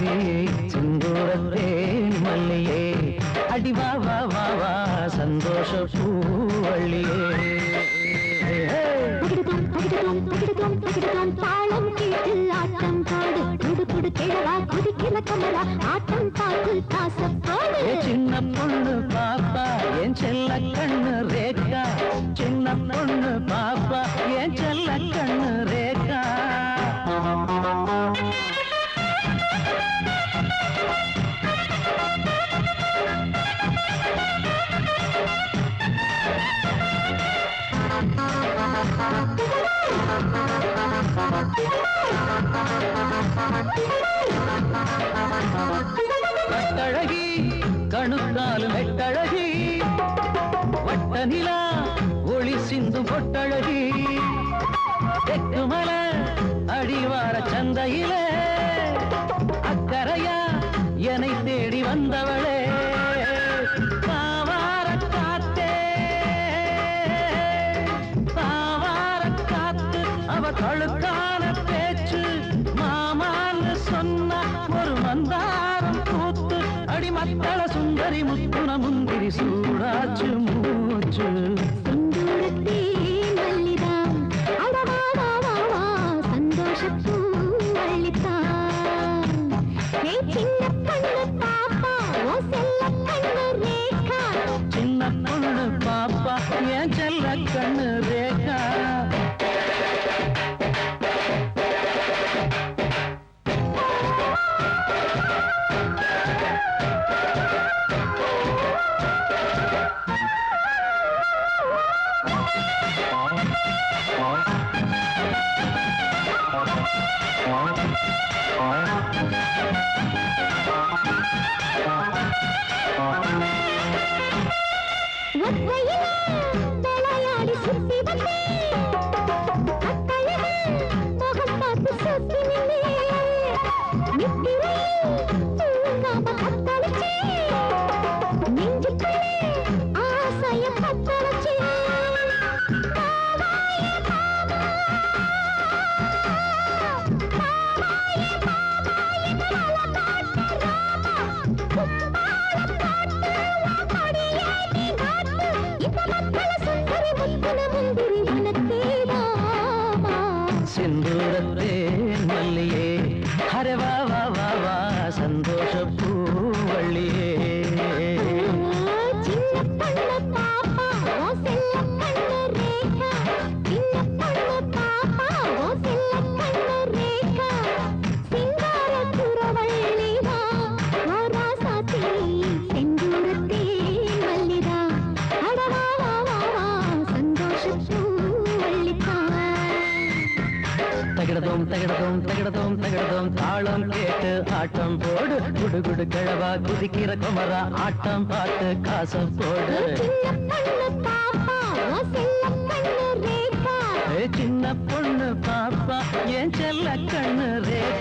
செம்பருத்தி செந்தூரத்தேன் மல்லியே அடி வா வா வா வா சந்தோஷ பூவள்ளியே தாளம் கேட்டு ஆட்டம் பாடு குடு குடு கிழவா குதிக்கிற கமரா ஆட்டம் பார்த்து காசப்பாடு சின்ன பொண்ணு பாப்பா என் செல்ல கண்ணு ரேகா சின்ன பொண்ணு பாப்பா என் செல்ல கண்ணு ரேகா கட்டழகி கணுக்காலும் வெட்டழகி வட்ட நிலா ஒளி சிந்து பொட்டழகி தெக்குமல அடிவார சந்தையிலே அக்கரையா என்னை தேடி வந்தவளே பாவார காத்தே பாவார காத்து அவ கழுக்கான பேச்சு மாமான்னு சொன்ன ஒரு மந்தாரம் கூத்து அடி மக்கள சுந்தரி முத்துன முந்திரி சூடாச்சு மூச்சு சின்ன பொண்ணு பாப்பா என் செல்ல கண்ணு ரேகா விளையாடி சுத்தி வந்தே அத்தழகு முகம் பார்த்து சுத்தி நின்னே நித்திரையில் தூங்காம கத்தளிச்சே நெஞ்சுக்குள்ளே ஆசைய பத்த வச்சே செந்தூரத்தேன் மல்லியே ஹரே வா வா வா வா சந்தோஷ பூவள்ளியே சின்ன பொண்ணு பாப்பா ஓ செல்ல கண்ணு ரேகா சின்ன பொண்ணு பாப்பா ஓ செல்ல கண்ணு ரேகா சிங்கார குரவள்ளிதா ஓ ராசாத்தி செந்தூரத்தேன் மல்லிதா அட வா வா வா வா சந்தோஷ பூவள்ளிதா தகிடதோம் தகிடதோம் தகிடதோம் தகிடதோம் தாளம் கேட்டு ஆட்டம் போடு குடு குடு கிழவா குதிக்கிற குமரா ஆட்டம் பார்த்து காசு போடு சின்ன பொண்ணு பாப்பா என் செல்ல கண்ணு ரேகா